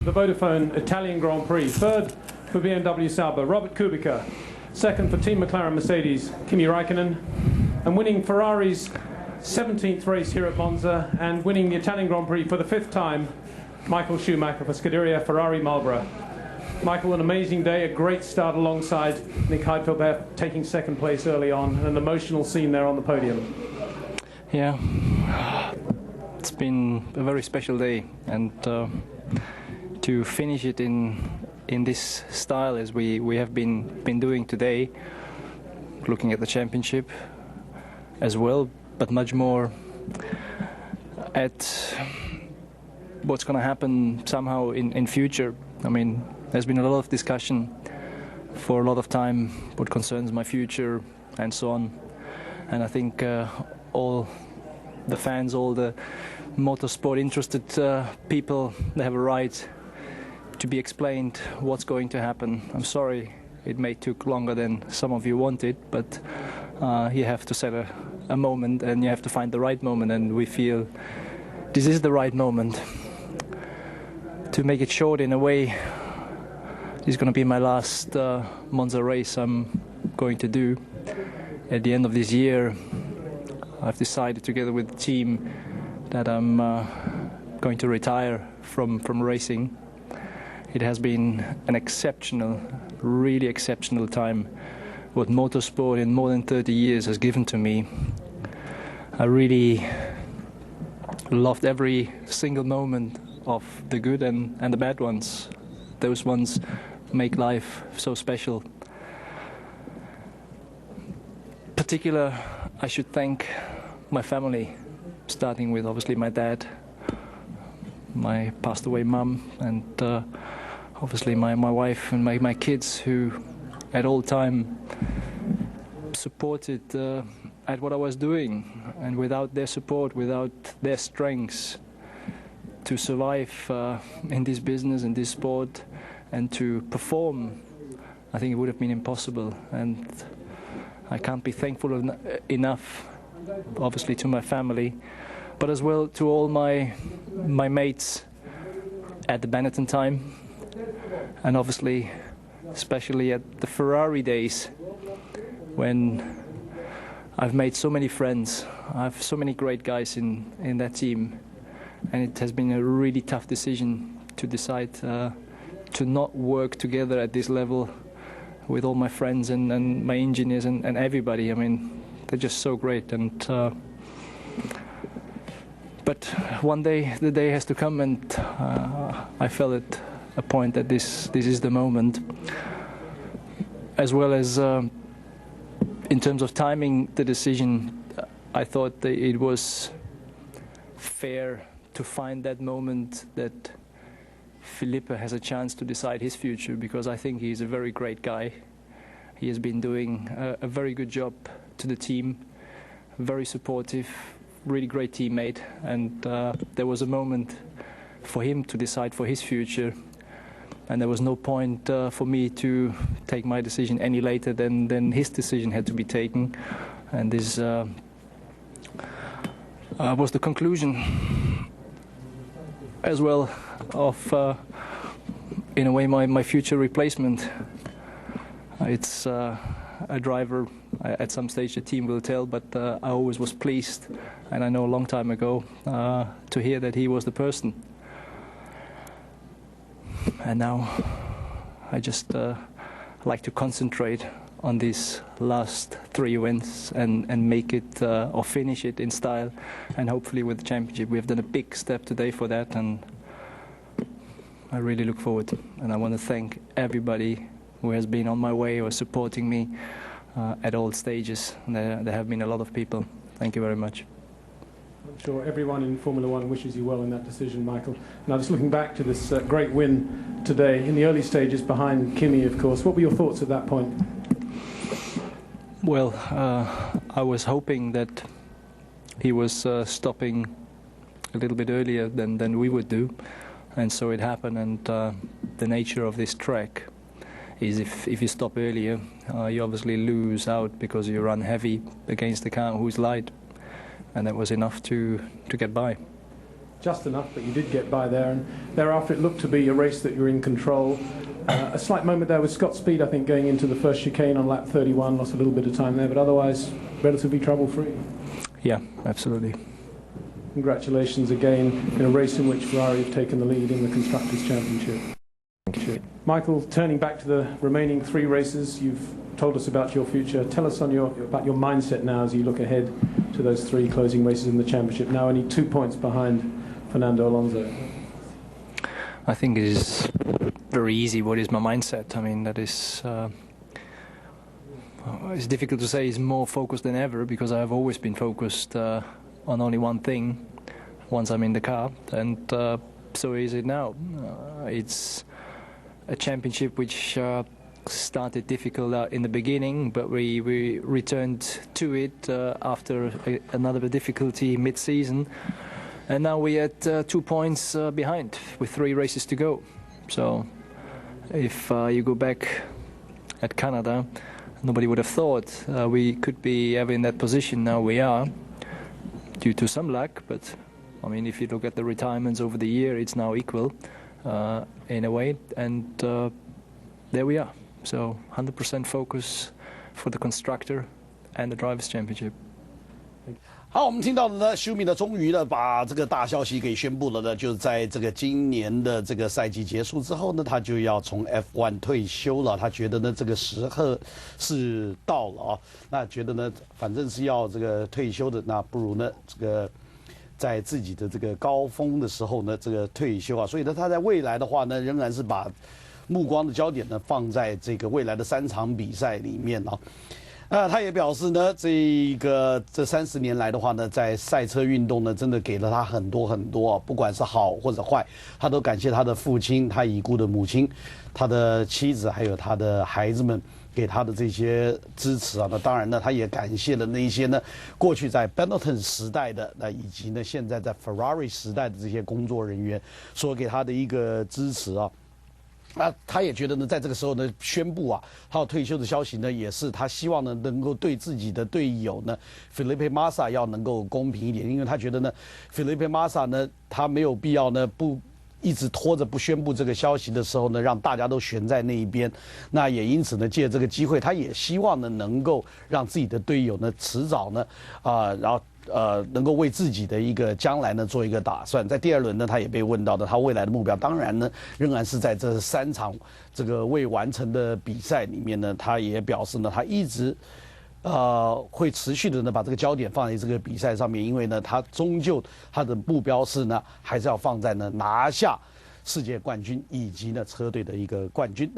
The Vodafone Italian Grand Prix. Third for BMW Sauber, Robert Kubica. Second for Team McLaren Mercedes, Kimi Räikkönen. And winning Ferrari's 17th race here at Monza and winning the Italian Grand Prix for the 5th time, Michael Schumacher for Scuderia Ferrari Marlboro. Michael, an amazing day, a great start alongside Nick Heidfeld there, taking second place early on, and an emotional scene there on the podium. Yeah, it's been a very special day, and to finish it in this style as we have been doing today, looking at the championship as well, but much more at what's going to happen somehow in future. I mean, there's been a lot of discussion for a lot of time what concerns my future and so on, and I think all the fans, all the motorsport interested people, they have a right to be explained what's going to happen. I'm sorry it may took longer than some of you wanted, but you have to set a moment and you have to find the right moment, and we feel this is the right moment. To make it short in a way, this is going to be my last Monza race I'm going to do. At the end of this year, I've decided together with the team that I'm going to retire from racing. It has been an exceptional, really exceptional time, what motorsport in more than 30 years has given to me. I really loved every single moment of the good and the bad ones. Those ones make life so special. Particular, I should thank my family, starting with obviously my dad, my passed away mum, and obviously my wife and my kids, who at all time supported at what I was doing, and without their support, without their strengths to survive in this business, in this sport, and to perform, I think it would have been impossible. And I can't be thankful enough, obviously, to my family, but as well to all my mates at the Benetton time, and obviously especially at the Ferrari days, when I've made so many friends. I have so many great guys in that team, and it has been a really tough decision to decide to not work together at this level with all my friends and my engineers and everybody. I mean, they're just so great. And but one day the day has to come, and I felt at a point that this is the moment, as well as in terms of timing the decision. I thought that it was fair to find that moment that Felipe has a chance to decide his future, because I think he's a very great guy. He has been doing a very good job to the team, very supportive, really great teammate, and there was a moment for him to decide for his future, and there was no point for me to take my decision any later than his decision had to be taken. And this was the conclusion as well of, in a way, my future replacement. It's a driver, at some stage the team will tell, but I always was pleased, and I know a long time ago, to hear that he was the person. And now I just like to concentrate on these last 3 wins and make it or finish it in style, and hopefully with the championship. We have done a big step today for that, and I really look forward. And I want to thank everybody who has been on my way or supporting me at all stages. There have been a lot of people. Thank you very much. I'm sure everyone in Formula One wishes you well in that decision, Michael. Now, just looking back to this great win today, in the early stages behind Kimi, of course, what were your thoughts at that point? Well, I was hoping that he was stopping a little bit earlier than we would do, and so it happened. And the nature of this track is if you stop earlier, you obviously lose out because you run heavy against the car who's light, and that was enough to get by. just enough, but you did get by there. And thereafter, it looked to be a race that you're in control. A slight moment there with Scott Speed, I think, going into the first chicane on lap 31, lost a little bit of time there, but otherwise relatively trouble-free. Yeah, absolutely. Congratulations again in a race in which Ferrari have taken the lead in the Constructors' Championship. Thank you. Michael, turning back to the remaining 3 races, you've told us about your future. Tell us about your mindset now as you look ahead to those 3 closing races in the championship, now only 2 points behind Fernando Alonso. I think it is very easy. What is my mindset? I mean, that is it's difficult to say. It's more focused than ever because I have always been focused on only one thing once I'm in the car, and so is it now. It's a championship which started difficult in the beginning, but we returned to it after another difficulty mid-season. And now we're at 2 points behind with 3 races to go. So if you go back at Canada, nobody would have thought we could be ever in that position. Now we are, due to some luck. But I mean, if you look at the retirements over the year, it's now equal in a way. And there we are. So 100% focus for the Constructor and the Drivers' Championship. 好，我们听到的呢，Schumi呢终于呢把这个大消息给宣布了呢，就是在这个今年的这个赛季结束之后呢，他就要从 F1 退休了。他觉得呢这个时刻是到了啊，那觉得呢反正是要这个退休的，那不如呢这个在自己的这个高峰的时候呢这个退休啊，所以呢他在未来的话呢，仍然是把目光的焦点呢放在这个未来的3场比赛里面啊。他也表示呢，这30年来的话呢，在赛车运动呢，真的给了他很多很多，不管是好或者坏，他都感谢他的父亲、他已故的母亲、他的妻子，还有他的孩子们给他的这些支持啊。那当然呢，他也感谢了那一些呢，过去在 Benetton 时代的，那以及呢现在在 Ferrari 时代的这些工作人员所给他的一个支持啊。他也觉得呢，在这个时候呢，宣布啊，他要退休的消息呢，也是他希望呢，能够对自己的队友呢 ，Felipe Massa 要能够公平一点，因为他觉得呢 ，Felipe Massa 呢，他没有必要呢，不一直拖着不宣布这个消息的时候呢，让大家都悬在那一边。那也因此呢，借这个机会，他也希望呢，能够让自己的队友呢，迟早呢，然后。能够为自己的一个将来呢做一个打算。在第2轮呢，他也被问到的，他未来的目标当然呢，仍然是在这3场这个未完成的比赛里面呢，他也表示呢，他一直会持续的呢把这个焦点放在这个比赛上面，因为呢，他终究他的目标是呢，还是要放在呢拿下世界冠军以及呢车队的一个冠军。